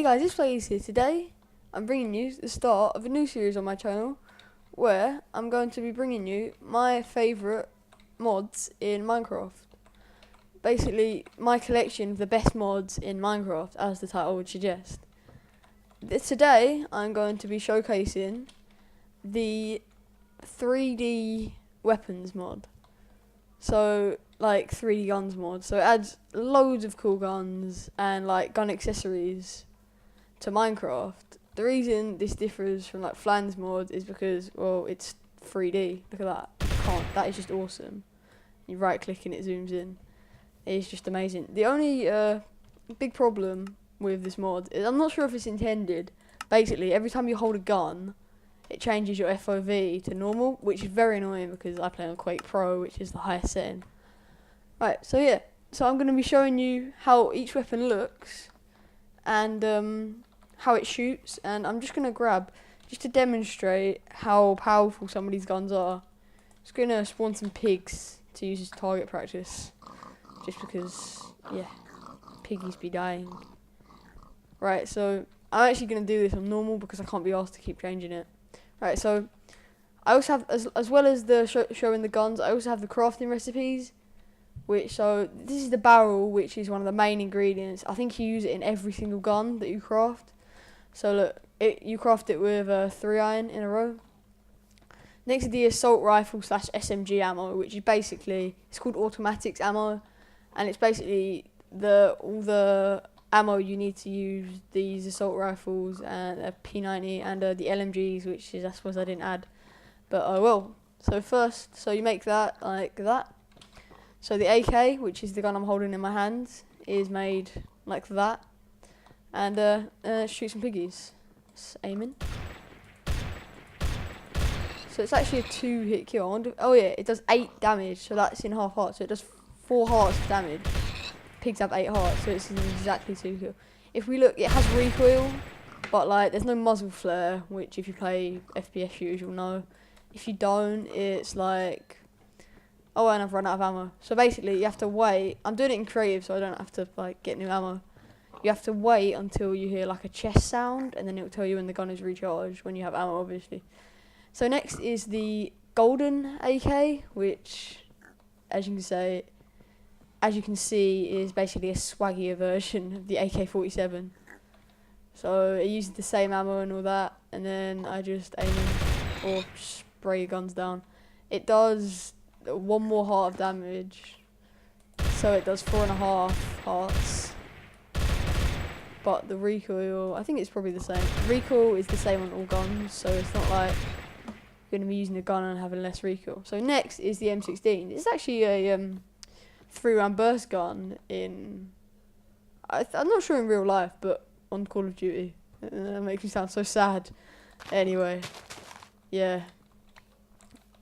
guys, it's Blaze here. Today I'm bringing you the start of a new series on my channel where I'm going to be bringing you my favourite mods in Minecraft. Basically, my collection of the best mods in Minecraft, as the title would suggest. Today I'm going to be showcasing the 3D weapons mod. So, like 3D guns mod. So it adds loads of cool guns and like gun accessories to Minecraft. The reason this differs from like Flans mod is because, well, it's 3D. Look at that. That is just awesome. You right click and it zooms in. It's just amazing. The only big problem with this mod is I'm not sure if it's intended. Basically, every time you hold a gun, it changes your FOV to normal, which is very annoying because I play on Quake Pro, which is the highest setting. Right, so yeah. So I'm going to be showing you how each weapon looks and how it shoots, and I'm just going to grab, just to demonstrate how powerful some of these guns are, just going to spawn some pigs to use as target practice, just because, yeah, piggies be dying. Right, so I'm actually going to do this on normal because I can't be asked to keep changing it. Right, so I also have, as well as the showing the guns, I also have the crafting recipes, so this is the barrel, which is one of the main ingredients. I think you use it in every single gun that you craft. So look, you craft it with 3 iron in a row. Next is the assault rifle / SMG ammo, which is basically, it's called automatics ammo, and it's basically all the ammo you need to use these assault rifles and a P90 and the LMGs, which is, I suppose I didn't add, but I will. So first, so you make that like that. So the AK, which is the gun I'm holding in my hands, is made like that, and shoot some piggies. Just aiming. So it's actually a 2-hit kill. Oh yeah, it does 8 damage, so that's in half hearts. So it does 4 hearts of damage. Pigs have 8 hearts, so it's exactly 2 kill. If we look, it has recoil, but like there's no muzzle flare, which if you play FPS shooters you'll know. If you don't, it's like, oh, and I've run out of ammo. So basically you have to wait. I'm doing it in creative, so I don't have to like get new ammo. You have to wait until you hear like a chest sound, and then it'll tell you when the gun is recharged, when you have ammo, obviously. So next is the golden AK, which, as you can see, is basically a swaggier version of the AK-47. So it uses the same ammo and all that, and then I just aim or spray guns down. It does 1 more heart of damage, so it does 4.5 hearts. But the recoil, I think it's probably the same. Recoil is the same on all guns, so it's not like you're going to be using a gun and having less recoil. So next is the M16. It's actually a 3-round burst gun in, I'm not sure in real life, but on Call of Duty. That makes me sound so sad. Anyway, yeah.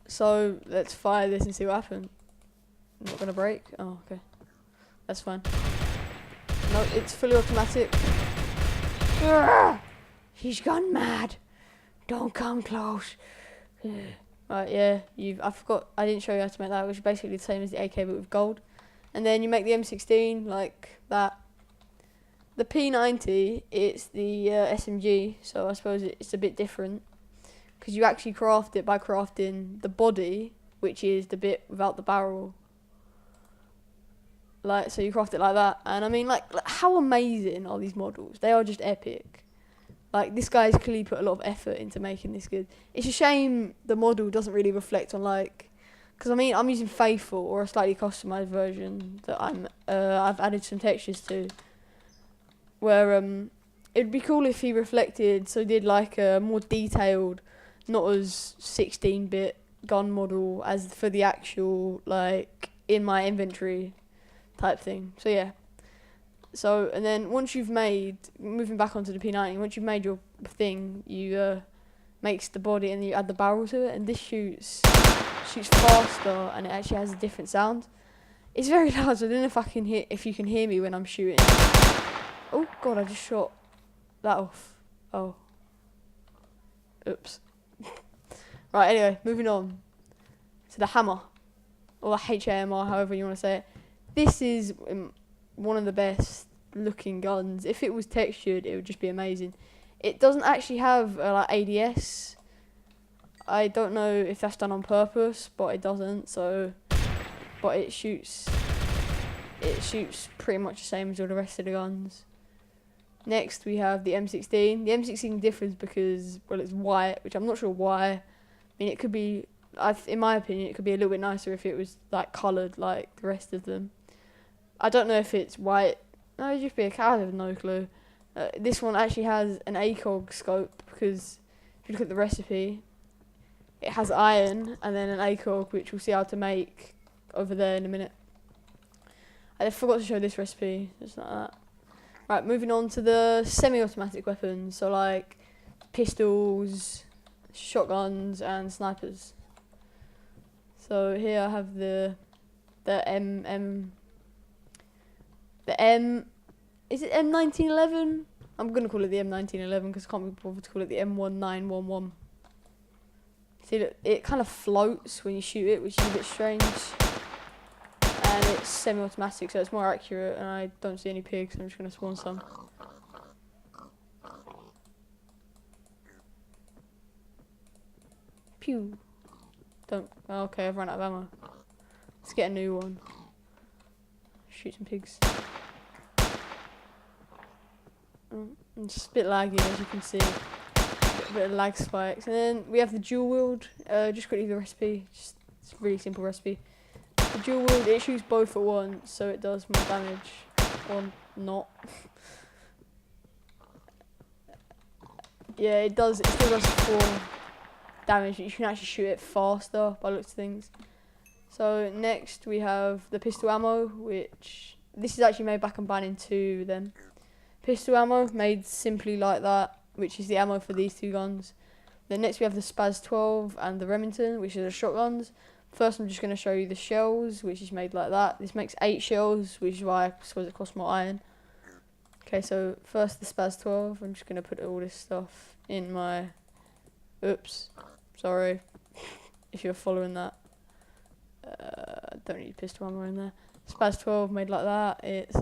So let's fire this and see what happens. Not gonna break? Oh, okay. That's fine. No, it's fully automatic. He's gone mad. Don't come close. Right, yeah. I forgot. I didn't show you how to make that, which is basically the same as the AK but with gold. And then you make the M16 like that. The P90, it's the SMG, so I suppose it's a bit different, because you actually craft it by crafting the body, which is the bit without the barrel. Like, so you craft it like that, and I mean, like how amazing are these models? They are just epic. Like, this guy's clearly put a lot of effort into making this good. It's a shame the model doesn't really reflect on, like, because I mean, I'm using Faithful, or a slightly customized version that I've added some textures to, where it'd be cool if he reflected, so did like a more detailed, not as 16-bit gun model as for the actual, like, in my inventory type thing. So yeah. So, and then once you've made, moving back onto the P90, once you've made your thing, you makes the body and then you add the barrel to it, and this shoots faster, and it actually has a different sound. It's very loud, so I don't know if you can hear me when I'm shooting. Oh god, I just shot that off. Oh. Oops. Right, anyway, moving on to the hammer, or the HAMR, however you want to say it. This is one of the best looking guns. If it was textured, it would just be amazing. It doesn't actually have like ADS. I don't know if that's done on purpose, but it doesn't. So, but it shoots pretty much the same as all the rest of the guns. Next we have the M16. The M16 differs because, well, it's white, which I'm not sure why. I mean, it could be, in my opinion, it could be a little bit nicer if it was like coloured like the rest of them. I don't know if it's white. No, it'd just be a cat. I have no clue. This one actually has an ACOG scope because if you look at the recipe, it has iron and then an ACOG, which we'll see how to make over there in a minute. I forgot to show this recipe, just like that. Right, moving on to the semi-automatic weapons, so like pistols, shotguns and snipers. So here I have the is it M1911? I'm gonna call it the M1911 because I can't be bothered to call it the M1911. See, look, it kind of floats when you shoot it, which is a bit strange. And it's semi-automatic, so it's more accurate, and I don't see any pigs, so I'm just gonna spawn some. Pew. Don't. Oh, okay, I've run out of ammo. Let's get a new one. Shoot some pigs. It's a bit laggy, as you can see. A bit of lag spikes. And then we have the dual wield. Just quickly the recipe. It's a really simple recipe. The dual wield, it shoots both at once, so it does more damage. Or not. Yeah, it does. It still does 4 damage. You can actually shoot it faster by looks of things. So next we have the pistol ammo, which this is actually made by combining 2 of them. Pistol ammo made simply like that, which is the ammo for these 2 guns. Then next we have the Spaz 12 and the Remington, which are the shotguns. First I'm just going to show you the shells, which is made like that. This makes 8 shells, which is why I suppose it costs more iron. Okay, so first the Spaz 12. I'm just going to put all this stuff in my... Oops, sorry if you're following that. Don't need pistol ammo in there. Spaz 12 made like that. It's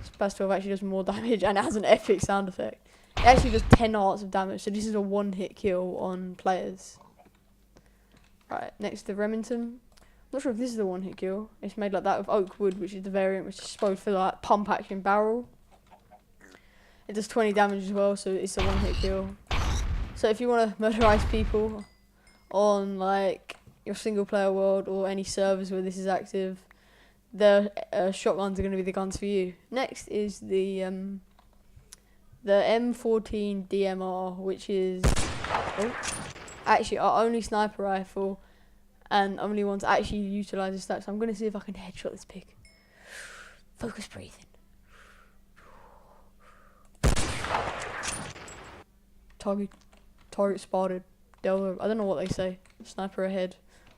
Spaz 12 actually does more damage and it has an epic sound effect. It actually does 10 hearts of damage, so this is a 1-hit kill on players. Right, next the Remington. I'm not sure if this is the 1-hit kill. It's made like that with oak wood, which is the variant which is supposed for like pump action barrel. It does 20 damage as well, so it's a 1-hit kill. So if you want to murderize people on like your single player world or any servers where this is active, the shotguns are going to be the guns for you. Next is the M14 DMR, which is actually our only sniper rifle and only one to actually utilise this stat. So I'm going to see if I can headshot this pig. Focus breathing. Target spotted. Delta. I don't know what they say. Sniper ahead.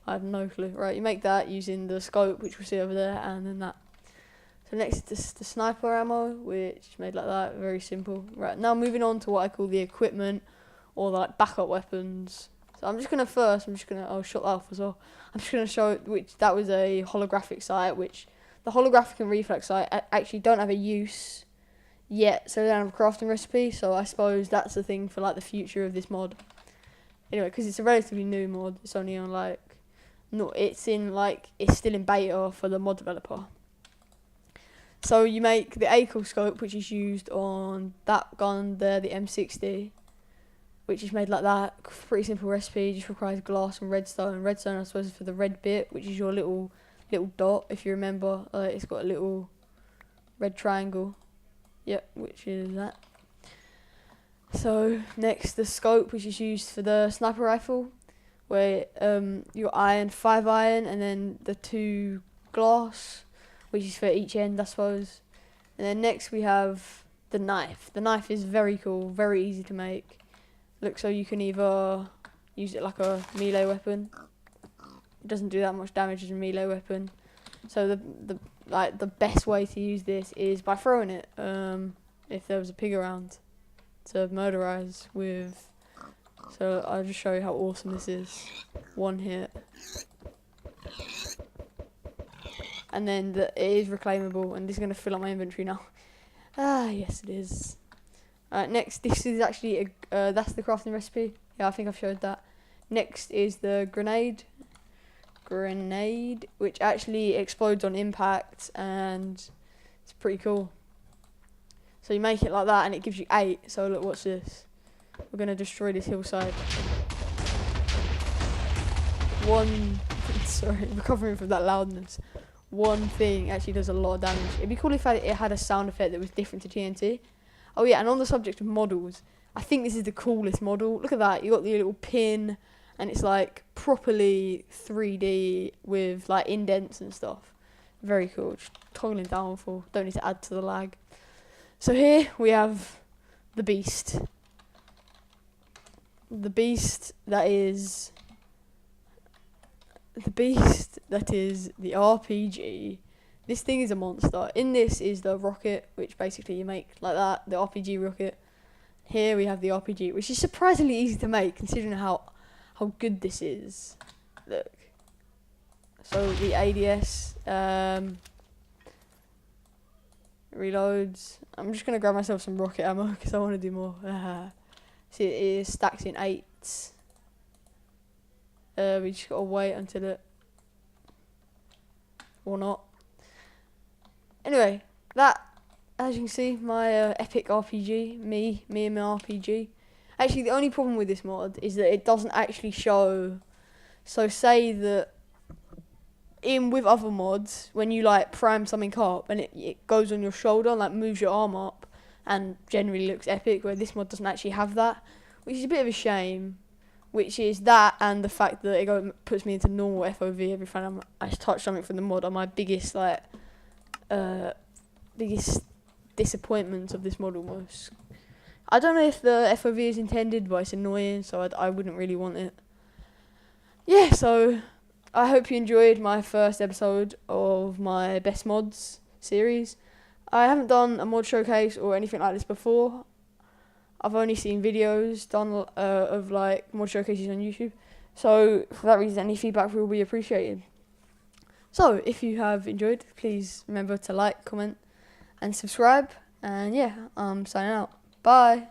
I have no clue. Right, you make that using the scope, which we'll see over there, and then that. So next is the sniper ammo, which is made like that. Very simple. Right, now moving on to what I call the equipment, or like backup weapons. So I'm just gonna oh, shut that off as well. I'm just gonna show which that was a holographic sight, which the holographic and reflex sight actually don't have a use yet, so they don't have a crafting recipe. So I suppose that's the thing for like the future of this mod. Anyway, because it's a relatively new mod, it's only on like, no, it's still in beta for the mod developer. So you make the ACOG scope, which is used on that gun there, the M60, which is made like that. Pretty simple recipe, just requires glass and redstone. Redstone, I suppose, is for the red bit, which is your little dot, if you remember. It's got a little red triangle. Yep, which is that. So next, the scope, which is used for the sniper rifle, where your 5 iron, and then the 2 glass, which is for each end, I suppose. And then next we have the knife. The knife is very cool, very easy to make. Look, so you can either use it like a melee weapon. It doesn't do that much damage as a melee weapon. So the best way to use this is by throwing it. If there was a pig around to murderize with. So I'll just show you how awesome this is. 1 hit. and then it is reclaimable, and this is going to fill up my inventory now. Yes it is. Next, this is actually that's the crafting recipe. Yeah, I think I've showed that. Next is the grenade, which actually explodes on impact, and it's pretty cool. So you make it like that, and it gives you 8. So look, watch this. We're gonna destroy this hillside. Sorry, recovering from that loudness. One thing actually does a lot of damage. It'd be cool if it had a sound effect that was different to TNT. Oh yeah, and on the subject of models, I think this is the coolest model. Look at that, you got the little pin, and it's like properly 3D with like indents and stuff. Very cool. Just toggling downfall. Don't need to add to the lag. So here we have the beast. The beast that is the RPG. This thing is a monster. In this is the rocket, which basically you make like that, the RPG rocket. Here we have the RPG, which is surprisingly easy to make considering how good this is. Look. So the ADS reloads. I'm just gonna grab myself some rocket ammo because I want to do more. See, it is stacks in 8s. We just gotta wait until it, or not. Anyway, that, as you can see, my epic RPG, me and my RPG. Actually, the only problem with this mod is that it doesn't actually show. So say that with other mods, when you like prime something up and it goes on your shoulder and like moves your arm up and generally looks epic, where this mod doesn't actually have that, which is a bit of a shame. Which is that, and the fact that it puts me into normal FOV every time I touch something from the mod are my biggest biggest disappointments of this mod almost. I don't know if the FOV is intended, but it's annoying, so I wouldn't really want it. Yeah, so I hope you enjoyed my first episode of my best mods series. I haven't done a mod showcase or anything like this before. I've only seen videos done of like mod showcases on YouTube. So for that reason, any feedback will be appreciated. So if you have enjoyed, please remember to like, comment and subscribe. And yeah, I'm signing out. Bye.